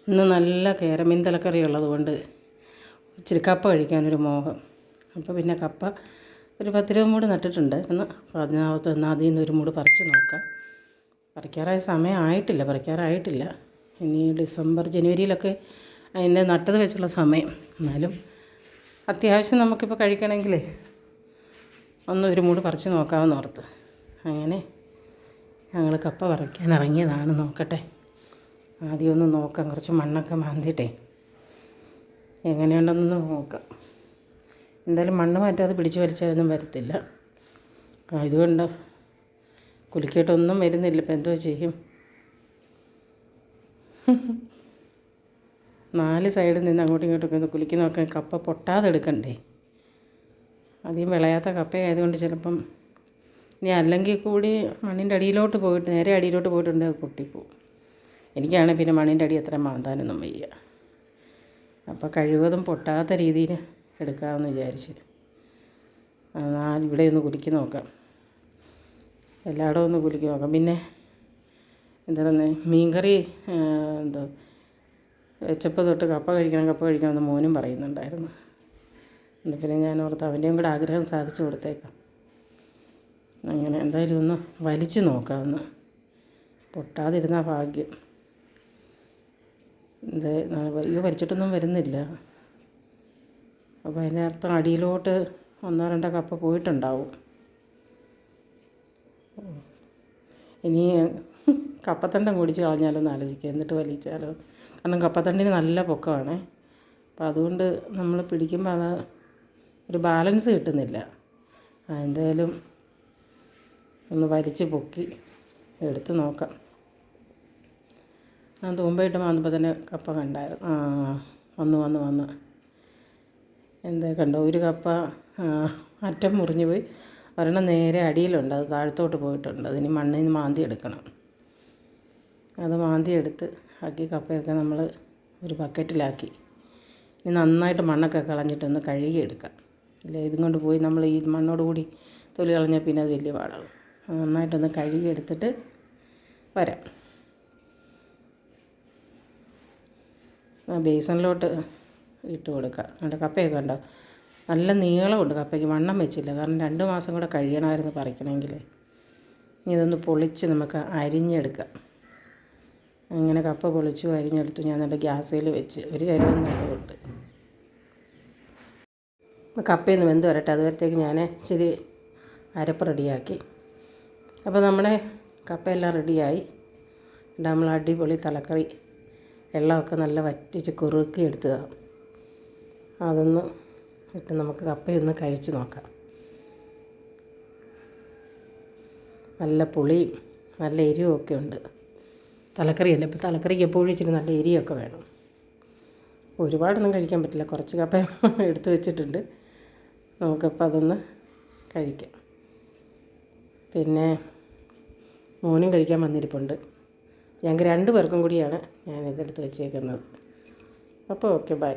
ഇന്ന് നല്ല കേരമീൻ തലക്കറി ഉള്ളതുകൊണ്ട് ഇച്ചിരി കപ്പ കഴിക്കാനൊരു മോഹം. അപ്പോൾ പിന്നെ കപ്പ ഒരു 10-20 മൂട് നട്ടിട്ടുണ്ട്. അപ്പോൾ അതിൽ നിന്ന് ഒരു മൂട് പറിച്ച് നോക്കാം. പറിക്കാറായിട്ടില്ല. ഇനി ഡിസംബർ ജനുവരിയിലൊക്കെ അതിൻ്റെ നട്ടത് വെച്ചുള്ള സമയം. എന്നാലും അത്യാവശ്യം നമുക്കിപ്പോൾ കഴിക്കണമെങ്കിൽ ഒരു മൂട് പറിച്ച് നോക്കാമെന്ന് ഓർത്ത് അങ്ങനെ ഞങ്ങൾ കപ്പ പറിക്കാൻ ഇറങ്ങിയതാണ്. നോക്കട്ടെ, ആദ്യം ഒന്ന് നോക്കാം. കുറച്ച് മണ്ണൊക്കെ മാന്തിയിട്ടേ എങ്ങനെയുണ്ടെന്ന് നോക്കാം. എന്തായാലും മണ്ണ് മാറ്റാതെ പിടിച്ച് വലിച്ചാലൊന്നും വരത്തില്ല. ഇതുകൊണ്ട് കുലുക്കിയിട്ടൊന്നും വരുന്നില്ല. ഇപ്പം എന്തോ ചെയ്യും? 4 സൈഡിൽ നിന്ന് അങ്ങോട്ടും ഇങ്ങോട്ടൊക്കെ ഒന്ന് കുലുക്കി നോക്കാൻ. കപ്പ പൊട്ടാതെ എടുക്കണ്ടേ? അധികം വിളയാത്ത കപ്പയായതുകൊണ്ട് ചിലപ്പം ഇനി അല്ലെങ്കിൽ കൂടി മണ്ണിൻ്റെ അടിയിലോട്ട് പോയിട്ട് നേരെ അടിയിലോട്ട് പോയിട്ടുണ്ടെങ്കിൽ അത് പൊട്ടിപ്പോവും. എനിക്കാണെങ്കിൽ പിന്നെ മണ്ണിൻ്റെ അടി അത്ര മാന്താനൊന്നും വയ്യ. അപ്പോൾ കഴിവതും പൊട്ടാത്ത രീതിയിൽ എടുക്കാമെന്ന് വിചാരിച്ച് ഇവിടെ ഒന്ന് കുലുക്കി നോക്കാം. എല്ലായിടവും ഒന്ന് കുലുക്കി നോക്കാം. പിന്നെ എന്താണ് മീൻകറി വെച്ചപ്പോൾ തൊട്ട് കപ്പ കഴിക്കണമെന്ന് മോനും പറയുന്നുണ്ടായിരുന്നു. എന്നിട്ട് പിന്നെ ഞാൻ ഓർത്ത് അവൻ്റെയും കൂടെ ആഗ്രഹം സാധിച്ചു കൊടുത്തേക്കാം. അങ്ങനെ എന്തായാലും ഒന്ന് വലിച്ചു നോക്കാമെന്ന്. പൊട്ടാതിരുന്ന ഭാഗ്യം. വലിച്ചിട്ടൊന്നും വരുന്നില്ല. അപ്പോൾ അതിൻ്റെ അർത്ഥം അടിയിലോട്ട് 1-2 കപ്പ പോയിട്ടുണ്ടാവും. ഇനി കപ്പത്തണ്ടം കുടിച്ച് കളഞ്ഞാലോ എന്ന് ആലോചിക്കുക, എന്നിട്ട് വലിച്ചാലോ. കാരണം കപ്പത്തണ്ടിന് നല്ല പൊക്കമാണേ. അപ്പോൾ അതുകൊണ്ട് നമ്മൾ പിടിക്കുമ്പോൾ അത് ഒരു ബാലൻസ് കിട്ടുന്നില്ല. എന്തായാലും ഒന്ന് വലിച്ച് പൊക്കി എടുത്ത് നോക്കാം. തൂമ്പയിട്ട് മാന്തുമ്പോൾ തന്നെ കപ്പ കണ്ടായിരുന്നു. വന്ന് എന്താ കണ്ടോ, ഒരു കപ്പ അറ്റം മുറിഞ്ഞു പോയി. ഒരെണ്ണം നേരെ അടിയിലുണ്ട്, അത് താഴത്തോട്ട് പോയിട്ടുണ്ട്. അതിന് മണ്ണിൽ നിന്ന് മാന്തി എടുക്കണം. അത് മാന്തിയെടുത്ത് ആക്കി കപ്പയൊക്കെ നമ്മൾ ഒരു ബക്കറ്റിലാക്കി ഇനി നന്നായിട്ട് മണ്ണൊക്കെ കളഞ്ഞിട്ടൊന്ന് കഴുകിയെടുക്കാം. ഇല്ല ഇതും കൊണ്ട് പോയി നമ്മൾ ഈ മണ്ണോട് കൂടി തൊലി കളഞ്ഞാൽ പിന്നെ അത് വലിയ പാടാകും. നന്നായിട്ടൊന്ന് കഴുകിയെടുത്തിട്ട് വരാം. ബേസണിലോട്ട് ഇട്ട് കൊടുക്കുക. എന്നിട്ട് കപ്പയൊക്കെ ഉണ്ടോ, നല്ല നീളമുണ്ട് കപ്പയ്ക്ക്. വണ്ണം വെച്ചില്ല, കാരണം 2 മാസം കൂടെ കഴിയണമായിരുന്നു പറിക്കണമെങ്കിൽ. ഇനി ഇതൊന്ന് പൊളിച്ച് നമുക്ക് അരിഞ്ഞെടുക്കാം. അങ്ങനെ കപ്പ പൊളിച്ചു അരിഞ്ഞെടുത്തു. ഞാൻ നല്ല ഗ്യാസിൽ വെച്ച് ഒരു ചരുവം നല്ലതുണ്ട്. കപ്പയൊന്ന് വെന്ത് വരട്ടെ. അതുവരത്തേക്ക് ഞാൻ ഇച്ചിരി അരപ്പ് റെഡിയാക്കി. അപ്പോൾ നമ്മുടെ കപ്പയെല്ലാം റെഡിയായി. നമ്മൾ അടിപൊളി തലക്കറി വെള്ളമൊക്കെ നല്ല വറ്റിച്ച് കുറുക്കി എടുത്തതാണ്. അതൊന്ന് ഇട്ട് നമുക്ക് കപ്പയൊന്ന് കഴിച്ച് നോക്കാം. നല്ല പുളിയും നല്ല എരിവുമൊക്കെ ഉണ്ട്. തലക്കറിയല്ലേ, ഇപ്പോൾ തലക്കറിക്ക് എപ്പോഴും ഇച്ചിരി നല്ല എരിയൊക്കെ വേണം. ഒരുപാടൊന്നും കഴിക്കാൻ പറ്റില്ല. കുറച്ച് കപ്പ എടുത്ത് വെച്ചിട്ടുണ്ട്. നമുക്കപ്പോൾ അതൊന്ന് കഴിക്കാം. പിന്നെ മോനും കഴിക്കാൻ വന്നിരിപ്പുണ്ട്. ഞങ്ങൾക്ക് 2 പേർക്കും കൂടിയാണ് ഞാനിതെടുത്ത് വെച്ചേക്കുന്നത്. അപ്പോൾ ഓക്കെ, ബൈ.